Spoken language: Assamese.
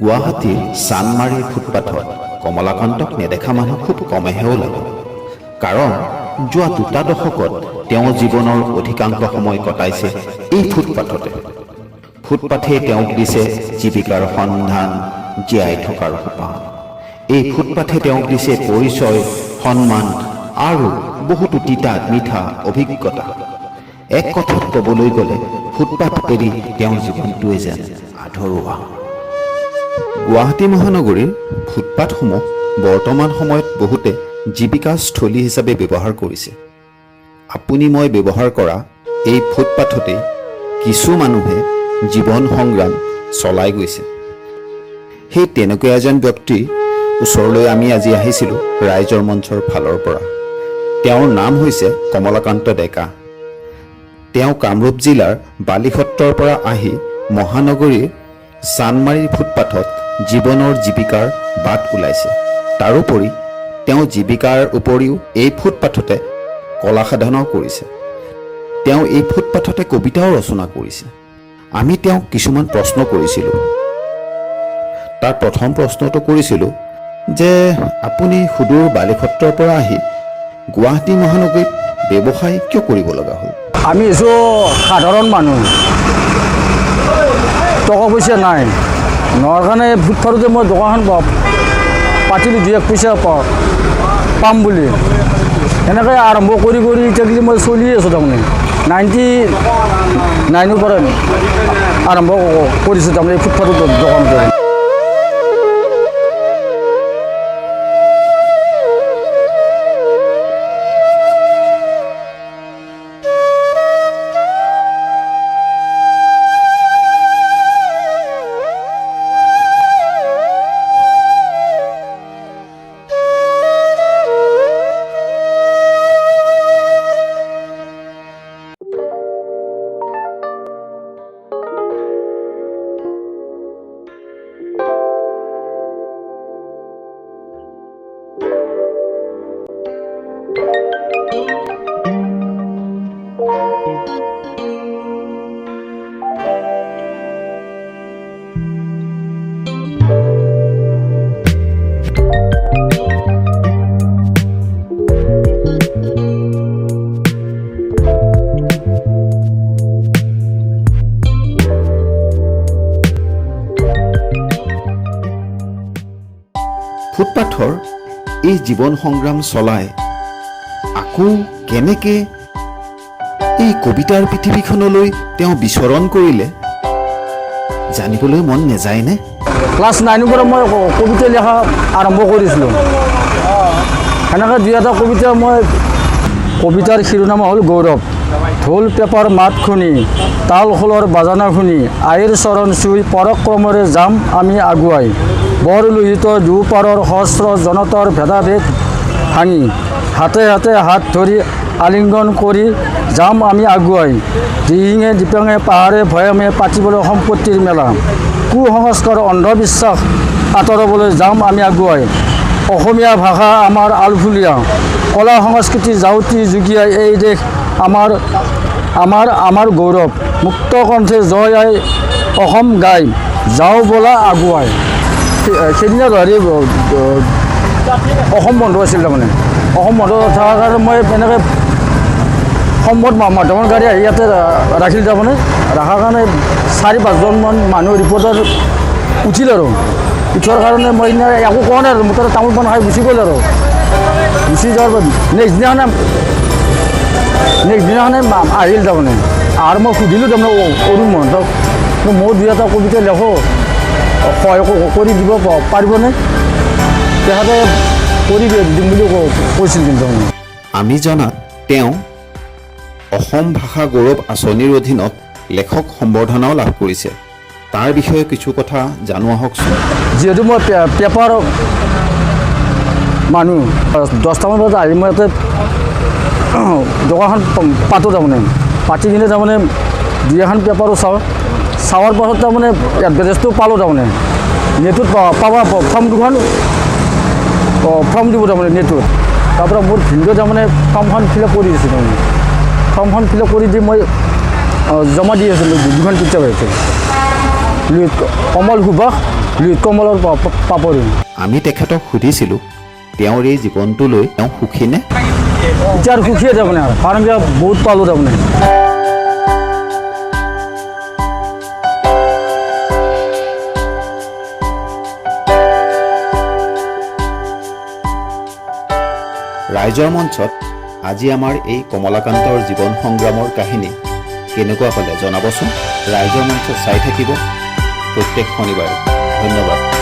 গুৱাহাটীৰ চানমাৰীৰ ফুটপাথত কমলাকান্তক নেদেখা মানুহ খুব কমেহে ওলাব। কাৰণ যোৱা 2 দশকত তেওঁ জীৱনৰ অধিকাংশ সময় কটাইছে এই ফুটপাথতে। ফুটপাথে তেওঁক দিছে জীৱিকাৰ সন্ধান, জীয়াই থকাৰ সপাহ। এই ফুটপাথে তেওঁক দিছে পৰিচয়, সন্মান আৰু বহুতো তিতা মিঠা অভিজ্ঞতা। এক কথাত ক'বলৈ গ'লে ফুটপাথ এৰি তেওঁৰ জীৱনটোৱে যেন আধৰুৱা। গুৱাহাটী মহানগৰীৰ ফুটপাথসমূহ বৰ্তমান সময়ত বহুতে জীৱিকাস্থলী হিচাপে ব্যৱহাৰ কৰিছে। আপুনি মই ব্যৱহাৰ কৰা এই ফুটপাথতে কিছু মানুহে জীৱন সংগ্ৰাম চলাই গৈছে। সেই তেনেকুৱা এজন ব্যক্তিৰ ওচৰলৈ আমি আজি আহিছিলোঁ ৰাইজৰ মঞ্চৰ ফালৰ পৰা। তেওঁৰ নাম হৈছে কমলাকান্ত ডেকা। তেওঁ কামৰূপ জিলাৰ বালিসত্ৰৰ পৰা আহি মহানগৰীৰ চানমাৰীৰ ফুটপাথত জীৱনৰ জীৱিকাৰ বাট ওলাইছে। তাৰোপৰি তেওঁ জীৱিকাৰ উপৰিও এই ফুটপাথতে কলা সাধনাও কৰিছে। তেওঁ এই ফুটপাথতে কবিতাও ৰচনা কৰিছে। আমি তেওঁক কিছুমান প্ৰশ্ন কৰিছিলোঁ। তাৰ প্ৰথম প্ৰশ্নটো কৰিছিলোঁ যে আপুনি সুদূৰ বালিসত্ৰৰ পৰা আহি গুৱাহাটী মহানগৰীত ব্যৱসায় কিয় কৰিব লগা হ'ল? আমি এসো সাধাৰণ মানুষ, টকা পয়সা নাই, নোৱাৰ কাৰণে ফুটপাথতে মই দোকানখন পাতিলোঁ, 2-1 পইচা পাম বুলি। এনেকৈ আৰম্ভ কৰি এতিয়া মই চলি আছোঁ। তাৰমানে 99 পৰা আৰম্ভ কৰিছোঁ তাৰমানে এই ফুটপাথত দোকানতে। ফুটপাথৰ এই জীৱন সংগ্ৰাম চলাই আকৌ কেনেকৈ এই কবিতাৰ পৃথিৱীখনলৈ তেওঁ বিচৰণ কৰিলে জানিবলৈ মন নাযায়নে? ক্লাছ 9 পৰা মই কবিতা লিখা আৰম্ভ কৰিছিলোঁ। সেনেকৈ 2-এটা কবিতা কবিতাৰ শিৰোনামা হ'ল গৌৰৱ। ঢোল পেপাৰ মাত শুনি, তাল খোলৰ বাজানা শুনি, আইৰ চৰণ চুই পৰাক্ৰমেৰে যাম আমি আগুৱাই। বৰ লোহিত দুপাৰৰ সহস্ৰ জনতাৰ ভেদাভেদ ভাঙি, হাতে হাতে হাত ধৰি আলিংগন কৰি যাম আমি আগুৱাই। দিহিঙে দিপাঙে পাহাৰে ভৈয়ামে পাতিবলৈ সম্পত্তিৰ মেলা। কুসংস্কাৰ অন্ধবিশ্বাস আঁতৰাবলৈ যাম আমি আগুৱাই। অসমীয়া ভাষা আমাৰ আলফুলীয়া, কলা সংস্কৃতি যাউতি যুগীয়াই এই দেশ আমাৰ আমাৰ আমাৰ গৌৰৱ। মুক্ত কণ্ঠে জয় আই অসম গাই, যাওঁ বলা আগুৱাই। সেইদিনা হেৰি অসম বন্ধ আছিল। তাৰমানে অসম বন্ধ থকাৰ কাৰণে মই এনেকৈ সম্পদ মাধ্যমৰ গাড়ী আহি ইয়াতে ৰাখিল। তাৰমানে ৰখাৰ কাৰণে 4-5জনমান মানুহ ৰিপৰ্টাৰ উঠিল আৰু উঠাৰ কাৰণে মই সিদিনা একো কোৱা নাই আৰু মোৰ তাতে তামোল পাণ খাই গুচি গ'ল আৰু গুচি যোৱাৰ নেক্সট দিনাখনে আহিল। তাৰমানে আৰু মই সুধিলোঁ তাৰমানে অৰুণ মহন্তক, মই 2-এটা কবিতা লেখোঁ, সহায় কৰি দিব পাৰিবনে? তেখেতে কৰি দিম বুলি কৈছিল। কিন্তু আমি জনাত তেওঁ অসম ভাষা গৌৰৱ আঁচনিৰ অধীনত লেখক সম্বৰ্ধনাও লাভ কৰিছে। তাৰ বিষয়ে কিছু কথা জানো আহকচোন। যিহেতু মই পেপাৰ মানুহ, 10টামান বজাত আহি মই ইয়াতে দোকানখন পাতোঁ। তাৰমানে পাতি কিনে তাৰমানে 2-এখন পেপাৰো চাওঁ। চাৱাৰ পাছত তাৰমানে এডভাৰটাইজটো পালোঁ। তাৰমানে নেটত পাবা ফৰ্ম দুখন ফৰ্ম দিব তাৰমানে নেটত। তাৰপৰা মোৰ ভিডিঅ' তাৰমানে ফৰ্মখন ফিল আপ কৰি দিছোঁ। তাৰমানে ফৰ্মখন ফিল আপ কৰি দি মই জমা দি আছিলোঁ 2খন কিতাপ আহিছে। কমল সুভাষ কমলৰ পাপৰি। আমি তেখেতক সুধিছিলোঁ তেওঁৰ এই জীৱনটো লৈ তেওঁ সুখী নে? এতিয়া আৰু সুখীয়ে তাৰমানে আৰু কাৰণ কিয় বহুত পালোঁ তাৰমানে। ৰাইজৰ মঞ্চত আজি আমাৰ এই কমলাকান্তৰ জীৱন সংগ্ৰামৰ কাহিনী কেনেকুৱা হ'লে জনাবচোন। ৰাইজৰ মঞ্চ চাই থাকিব প্ৰত্যেক শনিবাৰে। ধন্যবাদ।